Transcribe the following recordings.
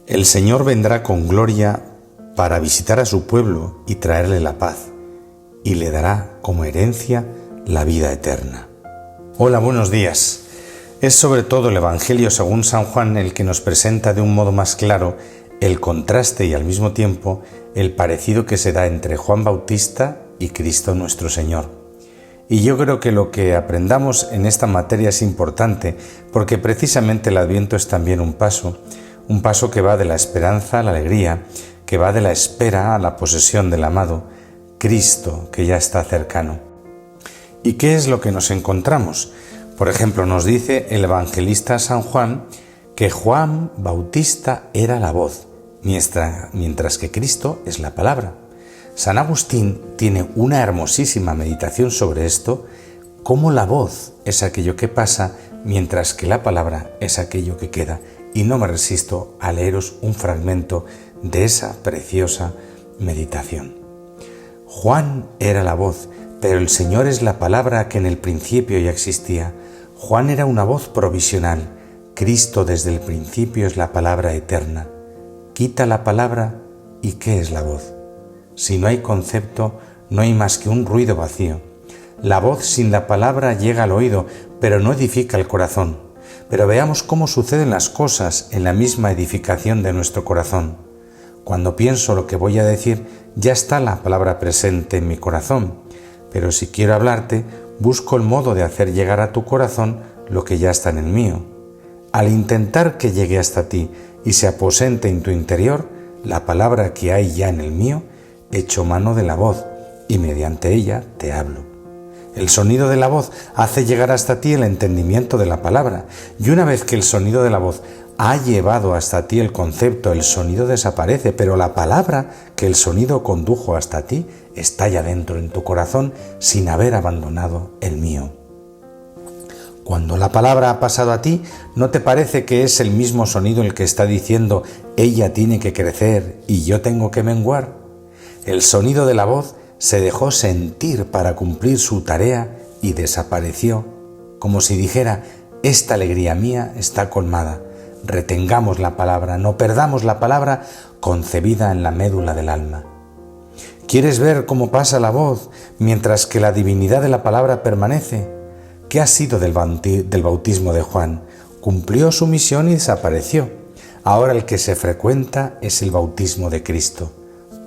El Señor vendrá con gloria para visitar a su pueblo y traerle la paz, y le dará como herencia la vida eterna. Hola, buenos días. Es sobre todo el Evangelio según San Juan el que nos presenta de un modo más claro el contraste y al mismo tiempo el parecido que se da entre Juan Bautista y Cristo nuestro Señor. Y yo creo que lo que aprendamos en esta materia es importante porque precisamente el Adviento es también un paso que va de la esperanza a la alegría, que va de la espera a la posesión del amado, Cristo que ya está cercano. ¿Y qué es lo que nos encontramos? Por ejemplo, nos dice el evangelista San Juan que Juan Bautista era la voz, mientras que Cristo es la palabra. San Agustín tiene una hermosísima meditación sobre esto, cómo la voz es aquello que pasa, mientras que la palabra es aquello que queda. Y no me resisto a leeros un fragmento de esa preciosa meditación. Juan era la voz, pero el Señor es la palabra que en el principio ya existía. Juan era una voz provisional. Cristo desde el principio es la palabra eterna. Quita la palabra ¿y qué es la voz? Si no hay concepto, no hay más que un ruido vacío. La voz sin la palabra llega al oído, pero no edifica el corazón. Pero veamos cómo suceden las cosas en la misma edificación de nuestro corazón. Cuando pienso lo que voy a decir, ya está la palabra presente en mi corazón. Pero si quiero hablarte, busco el modo de hacer llegar a tu corazón lo que ya está en el mío. Al intentar que llegue hasta ti y se aposente en tu interior, la palabra que hay ya en el mío, echo mano de la voz y mediante ella te hablo. El sonido de la voz hace llegar hasta ti el entendimiento de la palabra, y una vez que el sonido de la voz ha llevado hasta ti el concepto, el sonido desaparece, pero la palabra que el sonido condujo hasta ti está ya dentro en tu corazón sin haber abandonado el mío. Cuando la palabra ha pasado a ti, ¿no te parece que es el mismo sonido el que está diciendo ella tiene que crecer y yo tengo que menguar? El sonido de la voz se dejó sentir para cumplir su tarea y desapareció, como si dijera, esta alegría mía está colmada, retengamos la palabra, no perdamos la palabra concebida en la médula del alma. ¿Quieres ver cómo pasa la voz mientras que la divinidad de la palabra permanece? ¿Qué ha sido del bautismo de Juan? Cumplió su misión y desapareció. Ahora el que se frecuenta es el bautismo de Cristo.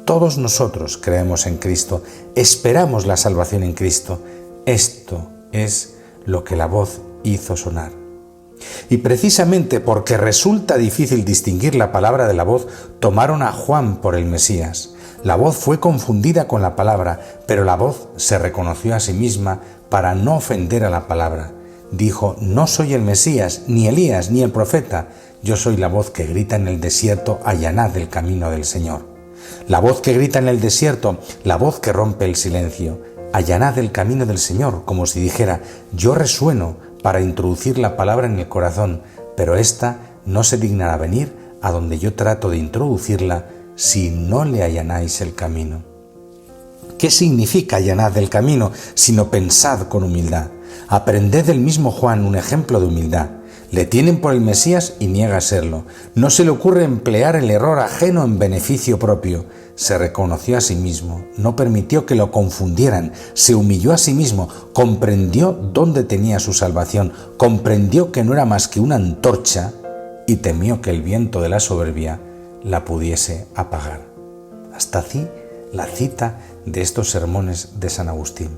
Todos nosotros creemos en Cristo, esperamos la salvación en Cristo. Esto es lo que la voz hizo sonar. Y precisamente porque resulta difícil distinguir la palabra de la voz, tomaron a Juan por el Mesías. La voz fue confundida con la palabra, pero la voz se reconoció a sí misma para no ofender a la palabra. Dijo, no soy el Mesías, ni Elías, ni el profeta. Yo soy la voz que grita en el desierto, allanad el camino del Señor. La voz que grita en el desierto, la voz que rompe el silencio. Allanad el camino del Señor, como si dijera, yo resueno para introducir la palabra en el corazón, pero ésta no se dignará venir a donde yo trato de introducirla si no le allanáis el camino. ¿Qué significa allanad el camino? Sino pensad con humildad. Aprended del mismo Juan un ejemplo de humildad. Le tienen por el Mesías y niega serlo. No se le ocurre emplear el error ajeno en beneficio propio. Se reconoció a sí mismo, no permitió que lo confundieran, se humilló a sí mismo, comprendió dónde tenía su salvación, comprendió que no era más que una antorcha y temió que el viento de la soberbia la pudiese apagar. Hasta aquí la cita de estos sermones de San Agustín.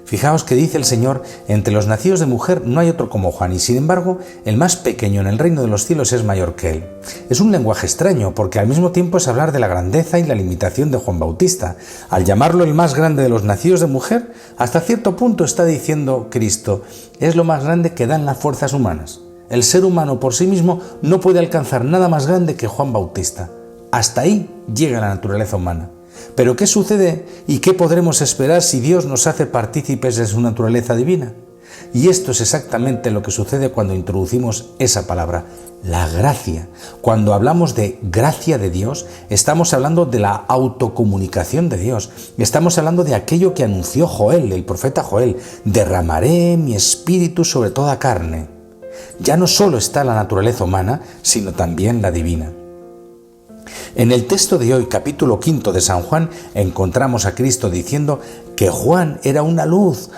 Fijaos que dice el Señor, entre los nacidos de mujer no hay otro como Juan, y sin embargo, el más pequeño en el reino de los cielos es mayor que él. Es un lenguaje extraño, porque al mismo tiempo es hablar de la grandeza y la limitación de Juan Bautista. Al llamarlo el más grande de los nacidos de mujer, hasta cierto punto está diciendo Cristo, es lo más grande que dan las fuerzas humanas. El ser humano por sí mismo no puede alcanzar nada más grande que Juan Bautista. Hasta ahí llega la naturaleza humana. Pero ¿qué sucede y qué podremos esperar si Dios nos hace partícipes de su naturaleza divina? Y esto es exactamente lo que sucede cuando introducimos esa palabra, la gracia. Cuando hablamos de gracia de Dios, estamos hablando de la autocomunicación de Dios. Estamos hablando de aquello que anunció Joel, el profeta Joel, derramaré mi espíritu sobre toda carne. Ya no solo está la naturaleza humana, sino también la divina. En el texto de hoy, capítulo 5 de San Juan, encontramos a Cristo diciendo que Juan era una luz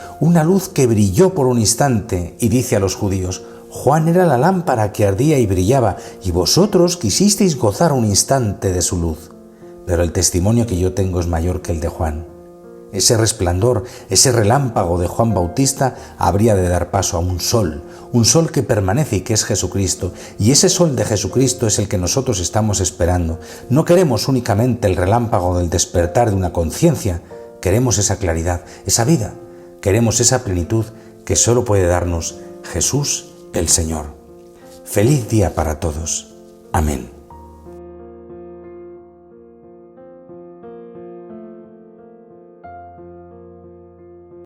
que brilló por un instante, y dice a los judíos: Juan era la lámpara que ardía y brillaba, y vosotros quisisteis gozar un instante de su luz. Pero el testimonio que yo tengo es mayor que el de Juan. Ese resplandor, ese relámpago de Juan Bautista habría de dar paso a un sol que permanece y que es Jesucristo. Y ese sol de Jesucristo es el que nosotros estamos esperando. No queremos únicamente el relámpago del despertar de una conciencia, queremos esa claridad, esa vida, queremos esa plenitud que solo puede darnos Jesús el Señor. Feliz día para todos. Amén.